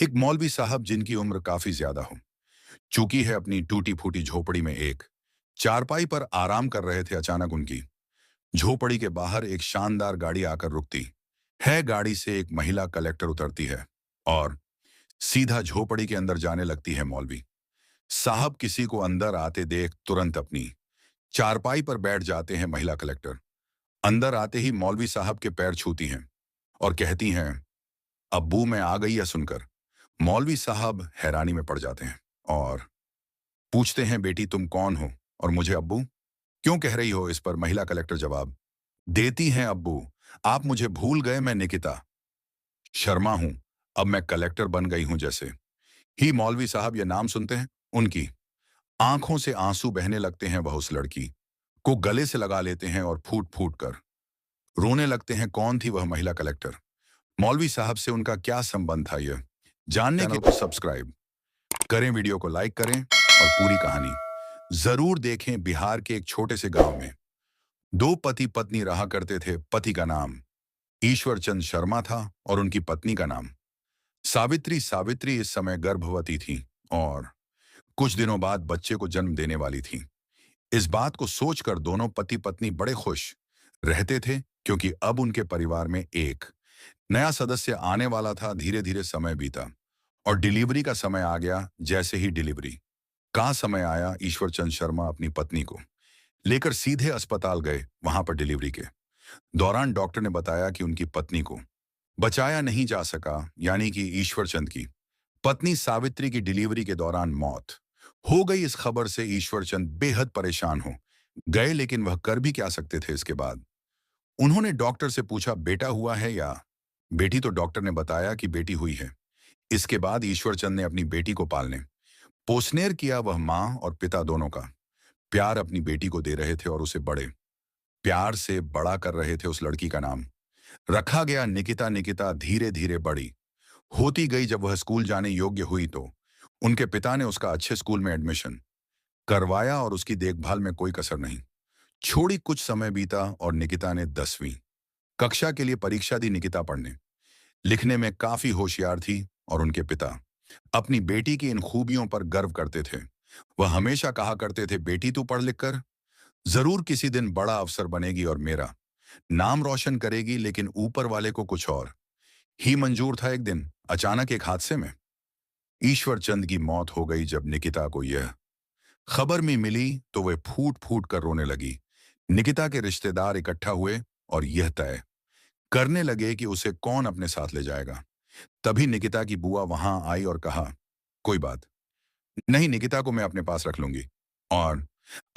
एक मौलवी साहब जिनकी उम्र काफी ज्यादा हो चुकी है, अपनी टूटी फूटी झोपड़ी में एक चारपाई पर आराम कर रहे थे। अचानक उनकी झोपड़ी के बाहर एक शानदार गाड़ी आकर रुकती है। गाड़ी से एक महिला कलेक्टर उतरती है और सीधा झोपड़ी के अंदर जाने लगती है। मौलवी साहब किसी को अंदर आते देख तुरंत अपनी चारपाई पर बैठ जाते हैं। महिला कलेक्टर अंदर आते ही मौलवी साहब के पैर छूती हैं और कहती हैं, अब्बू मैं आ गई है। सुनकर मौलवी साहब हैरानी में पड़ जाते हैं और पूछते हैं, बेटी तुम कौन हो और मुझे अब्बू क्यों कह रही हो? इस पर महिला कलेक्टर जवाब देती हैं, अब्बू आप मुझे भूल गए, मैं निकिता शर्मा हूं। अब मैं कलेक्टर बन गई हूं। जैसे ही मौलवी साहब ये नाम सुनते हैं, उनकी आंखों से आंसू बहने लगते हैं। वह उस लड़की को गले से लगा लेते हैं और फूट फूट कर रोने लगते हैं। कौन थी वह महिला कलेक्टर? मौलवी साहब से उनका क्या संबंध था? यह जानने के लिए सब्सक्राइब करें, वीडियो को लाइक करें और पूरी कहानी जरूर देखें। बिहार के एक छोटे से गांव में दो पति पत्नी रहा करते थे। पति का नाम ईश्वर चंद शर्मा था और उनकी पत्नी का नाम सावित्री। सावित्री इस समय गर्भवती थी और कुछ दिनों बाद बच्चे को जन्म देने वाली थी। इस बात को सोचकर दोनों पति पत्नी बड़े खुश रहते थे, क्योंकि अब उनके परिवार में एक नया सदस्य आने वाला था। धीरे धीरे समय बीता और डिलीवरी का समय आ गया। जैसे ही डिलीवरी का समय आया, ईश्वरचंद शर्मा अपनी पत्नी को लेकर सीधे अस्पताल गए। वहां पर डिलीवरी के दौरान डॉक्टर ने बताया कि उनकी पत्नी को बचाया नहीं जा सका, यानी कि ईश्वरचंद की पत्नी सावित्री की डिलीवरी के दौरान मौत हो गई। इस खबर से ईश्वरचंद बेहद परेशान हो गए, लेकिन वह कर भी क्या सकते थे। इसके बाद उन्होंने डॉक्टर से पूछा, बेटा हुआ है या बेटी? तो डॉक्टर ने बताया कि बेटी हुई है। इसके बाद ईश्वरचंद ने अपनी बेटी को पालने पोसनेर किया। वह मां और पिता दोनों का प्यार अपनी बेटी को दे रहे थे और उसे बड़े प्यार से बड़ा कर रहे थे। उस लड़की का नाम रखा गया निकिता। निकिता धीरे धीरे बड़ी होती गई। जब वह स्कूल जाने योग्य हुई तो उनके पिता ने उसका अच्छे स्कूल में एडमिशन करवाया और उसकी देखभाल में कोई कसर नहीं छोड़ी। कुछ समय बीता और निकिता ने 10वीं कक्षा के लिए परीक्षा दी। निकिता पढ़ने लिखने में काफी होशियार थी और उनके पिता अपनी बेटी की इन खूबियों पर गर्व करते थे। वह हमेशा कहा करते थे, बेटी तू पढ़ लिख कर जरूर किसी दिन बड़ा अफसर बनेगी और मेरा नाम रोशन करेगी। लेकिन ऊपर वाले को कुछ और ही मंजूर था। एक दिन अचानक एक हादसे में ईश्वर चंद की मौत हो गई। जब निकिता को यह खबर में मिली तो वह फूट फूट कर रोने लगी। निकिता के रिश्तेदार इकट्ठा हुए और यह तय करने लगे कि उसे कौन अपने साथ ले जाएगा। तभी निकिता की बुआ वहां आई और कहा, कोई बात नहीं, निकिता को मैं अपने पास रख लूंगी और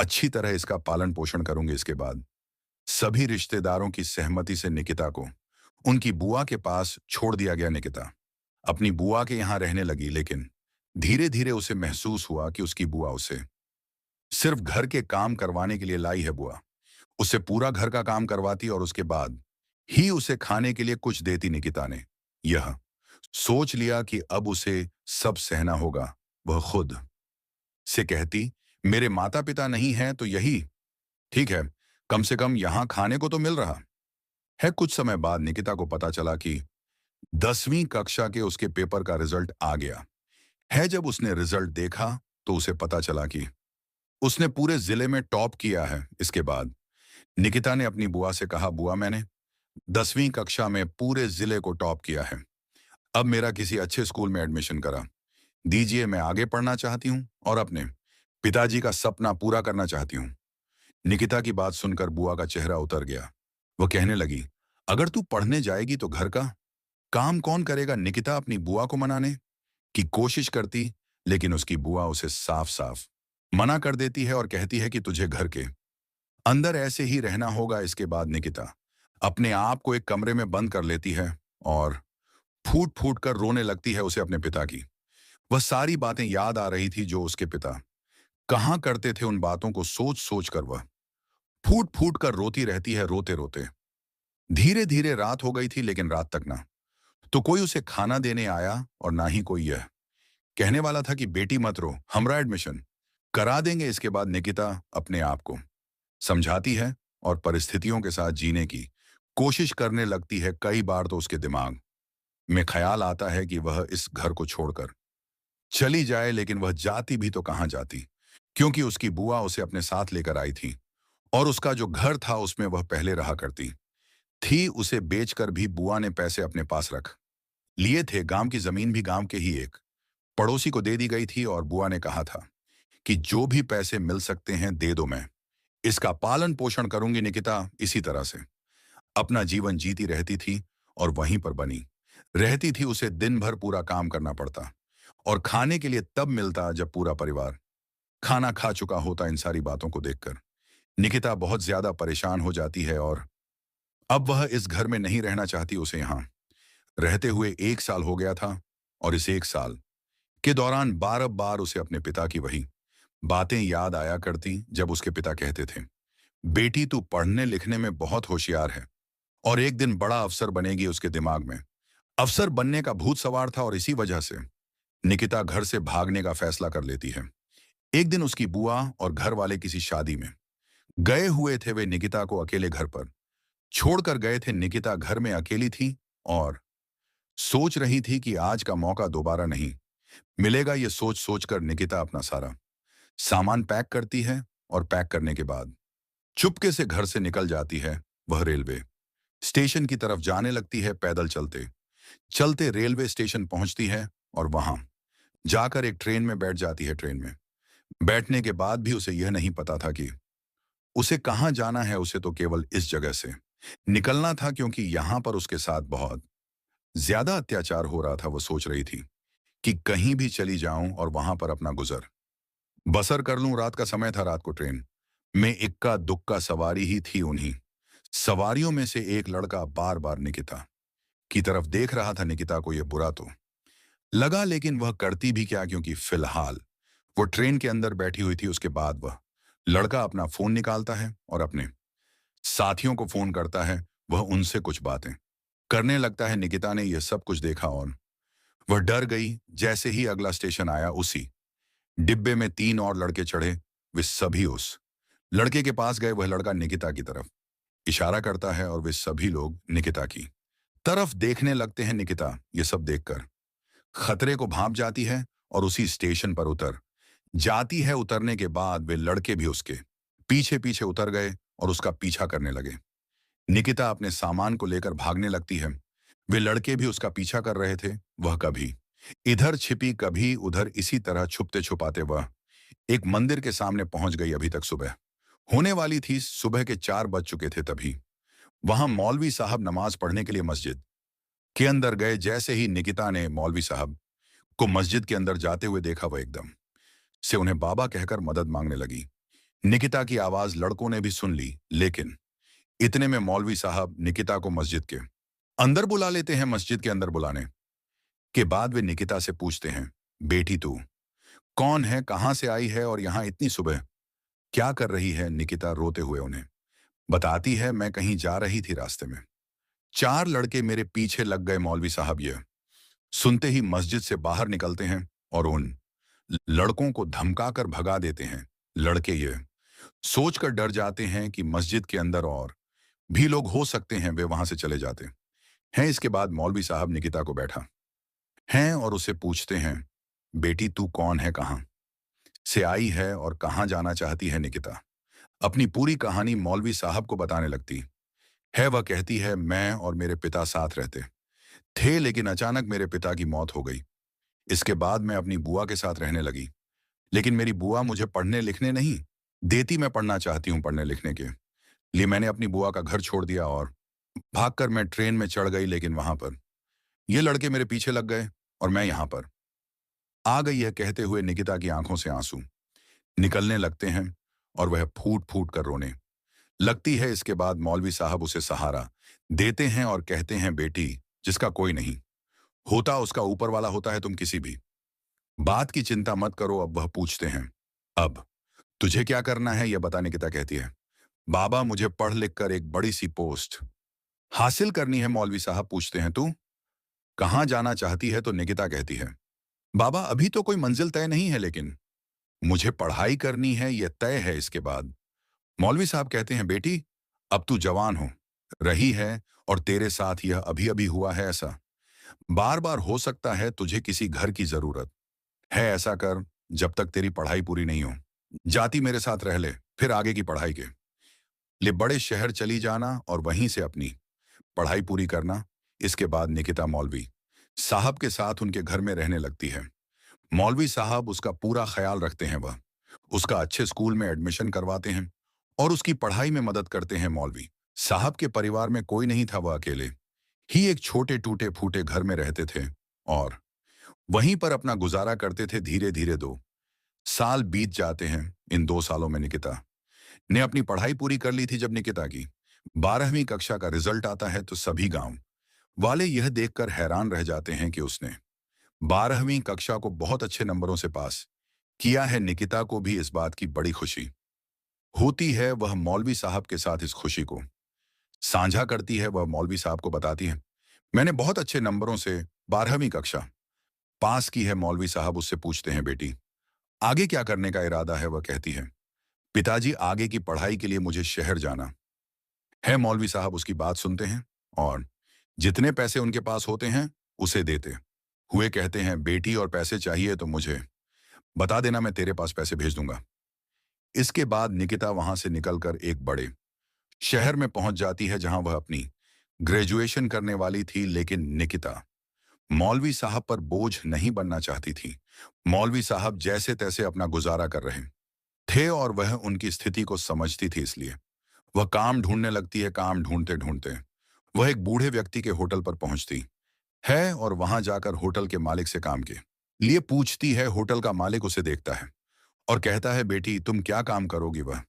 अच्छी तरह इसका पालन पोषण करूंगी। इसके बाद सभी रिश्तेदारों की सहमति से निकिता को उनकी बुआ के पास छोड़ दिया गया। निकिता अपनी बुआ के यहाँ रहने लगी, लेकिन धीरे धीरे उसे महसूस हुआ कि उसकी बुआ उसे सिर्फ घर के काम करवाने के लिए लाई है। बुआ उसे पूरा घर का काम करवाती और उसके बाद ही उसे खाने के लिए कुछ देती। निकिता ने यह सोच लिया कि अब उसे सब सहना होगा। वह खुद से कहती, मेरे माता पिता नहीं हैं तो यही ठीक है, कम से कम यहां खाने को तो मिल रहा है। कुछ समय बाद निकिता को पता चला कि 10वीं कक्षा के उसके पेपर का रिजल्ट आ गया है। जब उसने रिजल्ट देखा तो उसे पता चला कि उसने पूरे जिले में टॉप किया है। इसके बाद निकिता ने अपनी बुआ से कहा, बुआ मैंने 10वीं कक्षा में पूरे जिले को टॉप किया है। अब मेरा किसी अच्छे स्कूल में एडमिशन करा दीजिए। मैं आगे पढ़ना चाहती हूँ और अपने पिताजी का सपना पूरा करना चाहती हूँ। निकिता की बात सुनकर बुआ का चेहरा उतर गया। वो कहने लगी, अगर तू पढ़ने जाएगी तो घर का काम कौन करेगा? निकिता अपनी बुआ को मनाने की कोशिश करती, लेकिन उसकी बुआ उसे साफ साफ मना कर देती है और कहती है कि तुझे घर के अंदर ऐसे ही रहना होगा। इसके बाद निकिता अपने आप को एक कमरे में बंद कर लेती है और फूट फूट कर रोने लगती है। उसे अपने पिता की वह सारी बातें याद आ रही थी जो उसके पिता कहाँ करते थे। उन बातों को सोच सोच कर वह फूट फूट कर रोती रहती है। रोते रोते धीरे धीरे रात हो गई थी, लेकिन रात तक ना तो कोई उसे खाना देने आया और ना ही कोई यह कहने वाला था कि बेटी मत रो, हमरा एडमिशन करा देंगे। इसके बाद निकिता अपने आप को समझाती है और परिस्थितियों के साथ जीने की कोशिश करने लगती है। कई बार तो उसके दिमाग में ख्याल आता है कि वह इस घर को छोड़कर चली जाए, लेकिन वह जाती भी तो कहाँ जाती, क्योंकि उसकी बुआ उसे अपने साथ लेकर आई थी और उसका जो घर था उसमें वह पहले रहा करती थी। उसे बेचकर भी बुआ ने पैसे अपने पास रख लिए थे। गांव की जमीन भी गांव के ही एक पड़ोसी को दे दी गई थी और बुआ ने कहा था कि जो भी पैसे मिल सकते हैं दे दो, मैं इसका पालन पोषण करूंगी। निकिता इसी तरह से अपना जीवन जीती रहती थी और वहीं पर बनी रहती थी। उसे दिन भर पूरा काम करना पड़ता और खाने के लिए तब मिलता जब पूरा परिवार खाना खा चुका होता। इन सारी बातों को देखकर निकिता बहुत ज्यादा परेशान हो जाती है और अब वह इस घर में नहीं रहना चाहती। उसे यहाँ रहते हुए 1 साल हो गया था और इस 1 साल के दौरान बार बार उसे अपने पिता की वही बातें याद आया करती जब उसके पिता कहते थे, बेटी तू पढ़ने लिखने में बहुत होशियार है और एक दिन बड़ा अफसर बनेगी। उसके दिमाग में अफसर बनने का भूत सवार था और इसी वजह से निकिता घर से भागने का फैसला कर लेती है। एक दिन उसकी बुआ और घर वाले किसी शादी में गए हुए थे। वे निकिता को अकेले घर पर छोड़कर गए थे। निकिता घर में अकेली थी और सोच रही थी कि आज का मौका दोबारा नहीं मिलेगा। ये सोच सोचकर निकिता अपना सारा सामान पैक करती है और पैक करने के बाद चुपके से घर से निकल जाती है। वह रेलवे स्टेशन की तरफ जाने लगती है। पैदल चलते चलते रेलवे स्टेशन पहुंचती है और वहां जाकर एक ट्रेन में बैठ जाती है। ट्रेन में बैठने के बाद भी उसे यह नहीं पता था कि उसे कहां जाना है। उसे तो केवल इस जगह से निकलना था, क्योंकि यहां पर उसके साथ बहुत ज्यादा अत्याचार हो रहा था। वो सोच रही थी कि कहीं भी चली जाऊं और वहां पर अपना गुजर बसर कर लूं। रात का समय था। रात को ट्रेन में इक्का दुक्का सवारी ही थी। उन्हीं सवारियों में से एक लड़का बार बार निकिता की तरफ देख रहा था। निकिता को यह बुरा तो लगा, लेकिन वह करती भी क्या, क्योंकि फिलहाल वो ट्रेन के अंदर बैठी हुई थी। उसके बाद वह लड़का अपना फोन निकालता है और अपने साथियों को फोन करता है। वह उनसे कुछ बातें करने लगता है। निकिता ने यह सब कुछ देखा और वह डर गई। जैसे ही अगला स्टेशन आया, उसी डिब्बे में 3 और लड़के चढ़े। वे सभी उस लड़के के पास गए। वह लड़का निकिता की तरफ इशारा करता है और वे सभी लोग निकिता की तरफ देखने लगते हैं। निकिता ये सब देखकर खतरे को भांप जाती है और उसी स्टेशन पर उतर जाती है। उतरने के बाद वे लड़के भी उसके पीछे पीछे उतर गए और उसका पीछा करने लगे। निकिता अपने सामान को लेकर भागने लगती है। वे लड़के भी उसका पीछा कर रहे थे। वह कभी इधर छिपी, कभी उधर। इसी तरह छुपते छुपाते वह एक मंदिर के सामने पहुंच गई। अभी तक सुबह होने वाली थी। सुबह के 4 बज चुके थे। तभी वहां मौलवी साहब नमाज पढ़ने के लिए मस्जिद के अंदर गए। जैसे ही निकिता ने मौलवी साहब को मस्जिद के अंदर जाते हुए देखा, वह एकदम से उन्हें बाबा कहकर मदद मांगने लगी। निकिता की आवाज लड़कों ने भी सुन ली, लेकिन इतने में मौलवी साहब निकिता को मस्जिद के अंदर बुला लेते हैं। मस्जिद के अंदर बुलाने के बाद वे निकिता से पूछते हैं, बेटी तू कौन है, कहां से आई है और यहां इतनी सुबह क्या कर रही है। निकिता रोते हुए उन्हें बताती है, मैं कहीं जा रही थी, रास्ते में 4 लड़के मेरे पीछे लग गए। मौलवी साहब यह सुनते ही मस्जिद से बाहर निकलते हैं और उन लड़कों को धमकाकर भगा देते हैं। लड़के ये सोचकर डर जाते हैं कि मस्जिद के अंदर और भी लोग हो सकते हैं। वे वहां से चले जाते हैं। इसके बाद मौलवी साहब निकिता को बैठा हैं और उसे पूछते हैं, बेटी तू कौन है, कहां से आई है और कहां जाना चाहती है। निकिता अपनी पूरी कहानी मौलवी साहब को बताने लगती है। वह कहती है, मैं और मेरे पिता साथ रहते थे, लेकिन अचानक मेरे पिता की मौत हो गई। इसके बाद मैं अपनी बुआ के साथ रहने लगी, लेकिन मेरी बुआ मुझे पढ़ने लिखने नहीं देती। मैं पढ़ना चाहती हूँ, पढ़ने लिखने के लिए मैंने अपनी बुआ का घर छोड़ दिया और भागकर मैं ट्रेन में चढ़ गई। लेकिन वहां पर ये लड़के मेरे पीछे लग गए और मैं यहाँ पर आ गई। यह कहते हुए निकिता की आंखों से आंसू निकलने लगते हैं और वह फूट फूट कर रोने लगती है। इसके बाद मौलवी साहब उसे सहारा देते हैं और कहते हैं, बेटी जिसका कोई नहीं होता उसका ऊपर वाला होता है। तुम किसी भी बात की चिंता मत करो। अब वह पूछते हैं, अब तुझे क्या करना है यह बता। निकिता कहती है, बाबा मुझे पढ़ लिख कर एक बड़ी सी पोस्ट हासिल करनी है। मौलवी साहब पूछते हैं, तू कहाँ जाना चाहती है। तो निकिता कहती है, बाबा अभी तो कोई मंजिल तय नहीं है, लेकिन मुझे पढ़ाई करनी है, यह तय है। इसके बाद मौलवी साहब कहते हैं, बेटी अब तू जवान हो रही है और तेरे साथ यह अभी अभी हुआ है ऐसा बार बार हो सकता है तुझे किसी घर की जरूरत है, ऐसा कर जब तक तेरी पढ़ाई पूरी नहीं हो। जाती मेरे साथ रह ले, फिर आगे की पढ़ाई के लिए बड़े शहर चली जाना और वहीं से अपनी पढ़ाई पूरी करना। इसके बाद निकिता मौलवी साहब के साथ उनके घर में रहने लगती है। मौलवी साहब उसका पूरा ख्याल रखते हैं, वह उसका अच्छे स्कूल में एडमिशन करवाते हैं और उसकी पढ़ाई में मदद करते हैं। मौलवी साहब के परिवार में कोई नहीं था, वह अकेले ही एक छोटे टूटे फूटे घर में रहते थे और वहीं पर अपना गुजारा करते थे। धीरे धीरे 2 साल बीत जाते हैं। इन 2 सालों में निकिता ने अपनी पढ़ाई पूरी कर ली थी। जब निकिता की 12वीं कक्षा का रिजल्ट आता है तो सभी गांव वाले यह देखकर हैरान रह जाते हैं कि उसने 12वीं कक्षा को बहुत अच्छे नंबरों से पास किया है। निकिता को भी इस बात की बड़ी खुशी होती है। वह मौलवी साहब के साथ इस खुशी को साझा करती है। वह मौलवी साहब को बताती है, मैंने बहुत अच्छे नंबरों से 12वीं कक्षा पास की है। मौलवी साहब उससे पूछते हैं, बेटी आगे क्या करने का इरादा है? वह कहती है, पिताजी आगे की पढ़ाई के लिए मुझे शहर जाना है। मौलवी साहब उसकी बात सुनते हैं और जितने पैसे उनके पास होते हैं उसे देते हुए कहते हैं, बेटी और पैसे चाहिए तो मुझे बता देना, मैं तेरे पास पैसे भेज दूंगा। इसके बाद निकिता वहां से निकलकर एक बड़े शहर में पहुंच जाती है जहां वह अपनी ग्रेजुएशन करने वाली थी। लेकिन निकिता मौलवी साहब पर बोझ नहीं बनना चाहती थी। मौलवी साहब जैसे तैसे अपना गुजारा कर रहे थे और वह उनकी स्थिति को समझती थी, इसलिए वह काम ढूंढने लगती है। काम ढूंढते ढूंढते वह एक बूढ़े व्यक्ति के होटल पर पहुंचती है और वहां जाकर होटल के मालिक से काम के लिए पूछती है। होटल का मालिक उसे देखता है और कहता है, बेटी तुम क्या काम करोगी? वह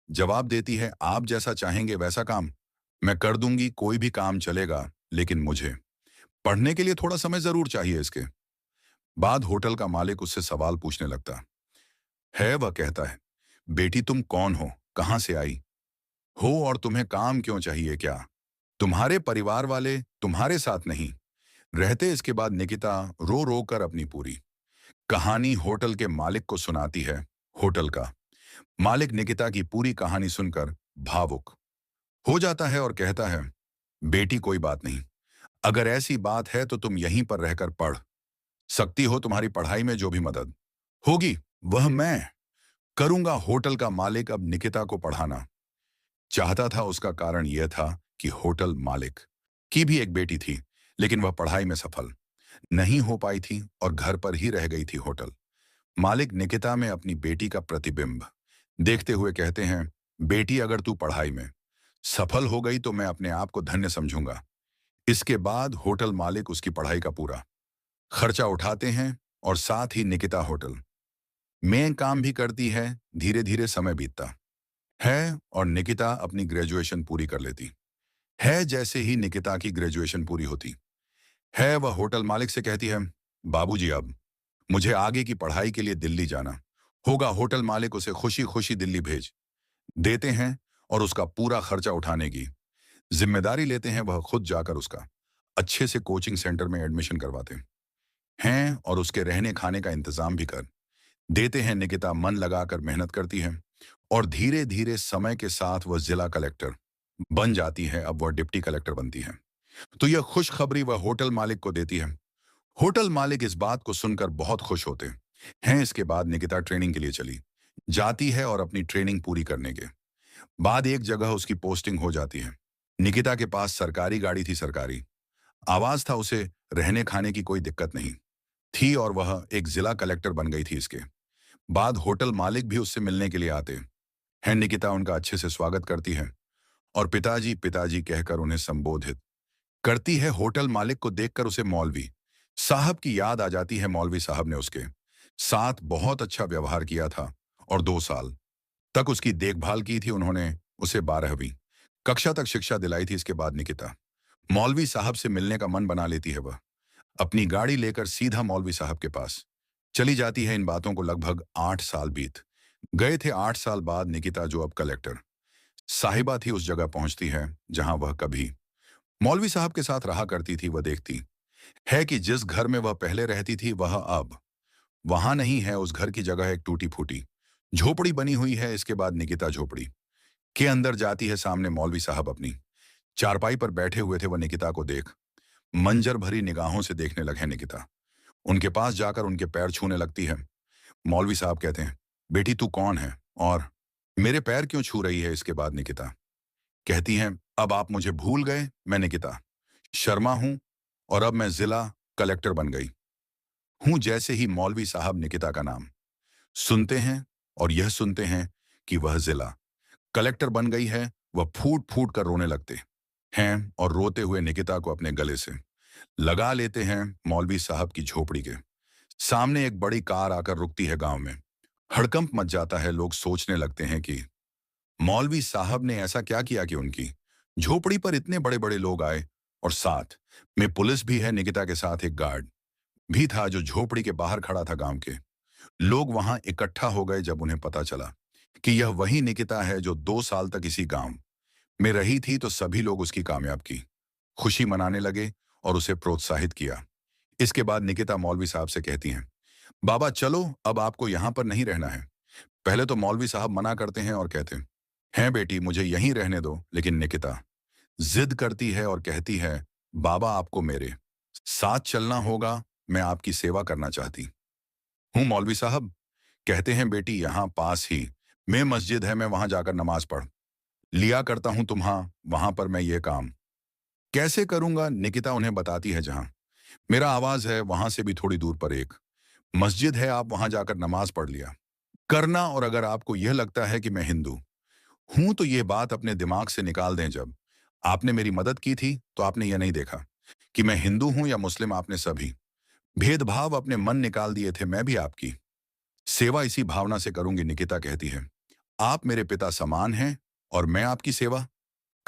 जवाब देती है, आप जैसा चाहेंगे वैसा काम मैं कर दूंगी, कोई भी काम चलेगा, लेकिन मुझे पढ़ने के लिए थोड़ा समय जरूर चाहिए। इसके बाद होटल का मालिक उससे सवाल पूछने लगता है। वह कहता है, बेटी तुम कौन हो, कहां से आई हो और तुम्हें काम क्यों चाहिए? क्या तुम्हारे परिवार वाले तुम्हारे साथ नहीं रहते? इसके बाद निकिता रो रो कर अपनी पूरी कहानी होटल के मालिक को सुनाती है। होटल का मालिक निकिता की पूरी कहानी सुनकर भावुक हो जाता है और कहता है, बेटी कोई बात नहीं, अगर ऐसी बात है तो तुम यहीं पर रहकर पढ़ सकती हो। तुम्हारी पढ़ाई में जो भी मदद होगी वह मैं करूंगा। होटल का मालिक अब निकिता को पढ़ाना चाहता था। उसका कारण यह था कि होटल मालिक की भी एक बेटी थी, लेकिन वह पढ़ाई में सफल नहीं हो पाई थी और घर पर ही रह गई थी। होटल मालिक निकिता में अपनी बेटी का प्रतिबिंब देखते हुए कहते हैं, बेटी अगर तू पढ़ाई में सफल हो गई तो मैं अपने आप को धन्य समझूंगा। इसके बाद होटल मालिक उसकी पढ़ाई का पूरा खर्चा उठाते हैं और साथ ही निकिता होटल में काम भी करती है। धीरे धीरे समय बीतता है और निकिता अपनी ग्रेजुएशन पूरी कर लेती है। जैसे ही निकिता की ग्रेजुएशन पूरी होती है वह होटल मालिक से कहती है, बाबूजी अब मुझे आगे की पढ़ाई के लिए दिल्ली जाना होगा। होटल मालिक उसे खुशी खुशी दिल्ली भेज देते हैं और उसका पूरा खर्चा उठाने की जिम्मेदारी लेते हैं। वह खुद जाकर उसका अच्छे से कोचिंग सेंटर में एडमिशन करवाते हैं और उसके रहने खाने का इंतजाम भी कर देते हैं। निकिता मन लगाकर मेहनत करती है और धीरे धीरे समय के साथ वह जिला कलेक्टर बन जाती है। अब वह डिप्टी कलेक्टर बनती है तो यह खुशखबरी वह होटल मालिक को देती है। होटल मालिक इस बात को सुनकर बहुत खुश होते हैं। इसके बाद निकिता ट्रेनिंग के लिए चली जाती है और अपनी ट्रेनिंग पूरी करने के बाद एक जगह उसकी पोस्टिंग हो जाती है। निकिता के पास सरकारी गाड़ी थी, सरकारी आवाज था, उसे रहने खाने की कोई दिक्कत नहीं थी और वह एक जिला कलेक्टर बन गई थी। इसके बाद होटल मालिक भी उससे मिलने के लिए आते हैं। निकिता उनका अच्छे से स्वागत करती है और पिताजी पिताजी कहकर उन्हें संबोधित करती है। होटल मालिक को देखकर उसे मौलवी साहब की याद आ जाती है। मौलवी साहब ने उसके साथ बहुत अच्छा व्यवहार किया था और 2 साल तक उसकी देखभाल की थी। उन्होंने उसे 12वीं कक्षा तक शिक्षा दिलाई थी। इसके बाद निकिता मौलवी साहब से मिलने का मन बना लेती है। वह अपनी गाड़ी लेकर सीधा मौलवी साहब के पास चली जाती है। इन बातों को लगभग 8 साल बीत गए थे। 8 साल बाद निकिता, जो अब कलेक्टर साहिबा थी, उस जगह पहुंचती है जहां वह कभी मौलवी साहब के साथ रहा करती थी। वह देखती है कि जिस घर में वह पहले रहती थी वह अब वहां नहीं है। उस घर की जगह एक टूटी फूटी झोपड़ी बनी हुई है। इसके बाद निकिता झोपड़ी के अंदर जाती है। सामने मौलवी साहब अपनी चारपाई पर बैठे हुए थे। वह निकिता को देख मंजर भरी निगाहों से देखने लगे निकिता। उनके पास जाकर उनके पैर छूने लगती है। मौलवी साहब कहते हैं, बेटी तू कौन है और मेरे पैर क्यों छू रही है? इसके बाद निकिता कहती हैं, अब आप मुझे भूल गए। मैं निकिता शर्मा हूं और अब मैं जिला कलेक्टर बन गई हूं। जैसे ही मौलवी साहब निकिता का नाम सुनते हैं और यह सुनते हैं कि वह जिला कलेक्टर बन गई है, वह फूट फूट कर रोने लगते हैं और रोते हुए निकिता को अपने गले से लगा लेते हैं। मौलवी साहब की झोपड़ी के सामने एक बड़ी कार आकर रुकती है। गांव में हड़कंप मच जाता है। लोग सोचने लगते हैं कि मौलवी साहब ने ऐसा क्या किया कि उनकी झोपड़ी पर इतने बड़े बड़े लोग आए, और साथ में पुलिस भी है। निकिता के साथ एक गार्ड भी था जो झोपड़ी के बाहर खड़ा था। गांव के लोग वहां इकट्ठा हो गए जब उन्हें पता चला कि यह वही निकिता है जो 2 साल तक इसी गांव में रही थी। तो सभी लोग उसकी कामयाब की खुशी मनाने लगे और उसे प्रोत्साहित किया। इसके बाद निकिता मौलवी साहब से कहती हैं, बाबा चलो, अब आपको यहां पर नहीं रहना है। पहले तो मौलवी साहब मना करते हैं और कहते हैं, बेटी मुझे यहीं रहने दो। लेकिन निकिता जिद करती है और कहती है, बाबा आपको मेरे साथ चलना होगा, मैं आपकी सेवा करना चाहती हूँ। मौलवी साहब कहते हैं, बेटी यहाँ पास ही में मस्जिद है, मैं वहां जाकर नमाज पढ़ लिया करता हूं। तुम्हां वहां पर मैं ये काम कैसे करूंगा? निकिता उन्हें बताती है, जहां मेरा आवाज है वहां से भी थोड़ी दूर पर एक मस्जिद है, आप वहां जाकर नमाज पढ़ लिया करना। और अगर आपको यह लगता है कि मैं हिंदू हूं तो यह बात अपने दिमाग से निकाल दें। जब आपने मेरी मदद की थी तो आपने यह नहीं देखा कि मैं हिंदू हूं या मुस्लिम। आपने सभी भेदभाव अपने मन निकाल दिए थे। मैं भी आपकी सेवा इसी भावना से करूंगी। निकिता कहती है, आप मेरे पिता समान हैं और मैं आपकी सेवा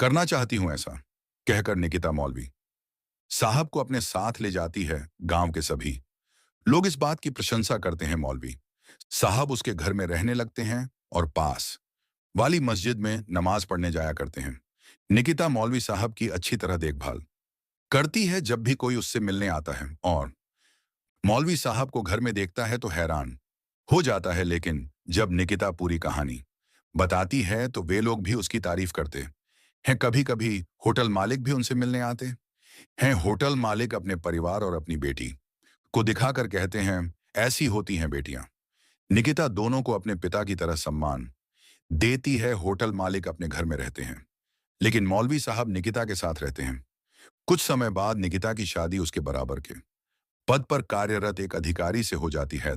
करना चाहती हूं। ऐसा कहकर निकिता मौलवी साहब को अपने साथ ले जाती है। गांव के सभी लोग इस बात की प्रशंसा करते हैं। मौलवी साहब उसके घर में रहने लगते हैं और पास वाली मस्जिद में नमाज पढ़ने जाया करते हैं। निकिता मौलवी साहब की अच्छी तरह देखभाल करती है। जब भी कोई उससे मिलने आता है और मौलवी साहब को घर में देखता है तो हैरान हो जाता है। लेकिन जब निकिता पूरी कहानी बताती है तो वे लोग भी उसकी तारीफ करते हैं। कभी कभी होटल मालिक भी उनसे मिलने आते हैं। होटल मालिक अपने परिवार और अपनी बेटी को दिखाकर कहते हैं, ऐसी होती हैं बेटियां। निकिता दोनों को अपने पिता की तरह सम्मान देती है। होटल मालिक अपने घर में रहते हैं लेकिन मौलवी साहब निकिता के साथ रहते हैं। कुछ समय बाद निकिता की शादी उसके बराबर के पद पर कार्यरत एक अधिकारी से हो जाती है।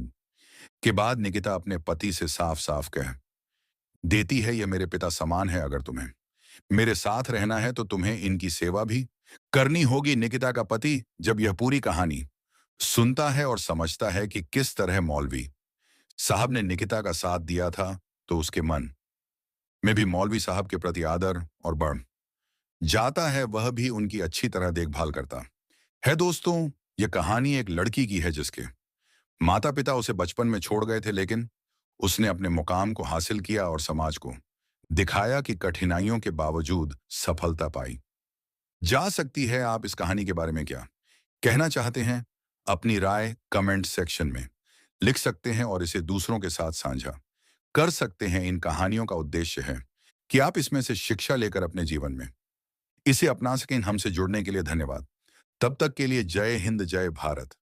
के बाद निकिता अपने पति से साफ साफ कह देती है, यह मेरे पिता समान है, अगर तुम्हें मेरे साथ रहना है तो तुम्हें इनकी सेवा भी करनी होगी। निकिता का पति जब यह पूरी कहानी सुनता है और समझता है कि किस तरह मौलवी साहब ने निकिता का साथ दिया था तो उसके मन में भी मौलवी साहब के प्रति आदर और बढ़ जाता है। वह भी उनकी अच्छी तरह देखभाल करता है। दोस्तों, यह कहानी एक लड़की की है जिसके माता पिता उसे बचपन में छोड़ गए थे, लेकिन उसने अपने मुकाम को हासिल किया और समाज को दिखाया कि कठिनाइयों के बावजूद सफलता पाई जा सकती है। आप इस कहानी के बारे में क्या कहना चाहते हैं? अपनी राय कमेंट सेक्शन में लिख सकते हैं और इसे दूसरों के साथ साझा कर सकते हैं। इन कहानियों का उद्देश्य है कि आप इसमें से शिक्षा लेकर अपने जीवन में इसे अपना सकें। हमसे जुड़ने के लिए धन्यवाद। तब तक के लिए जय हिंद, जय भारत।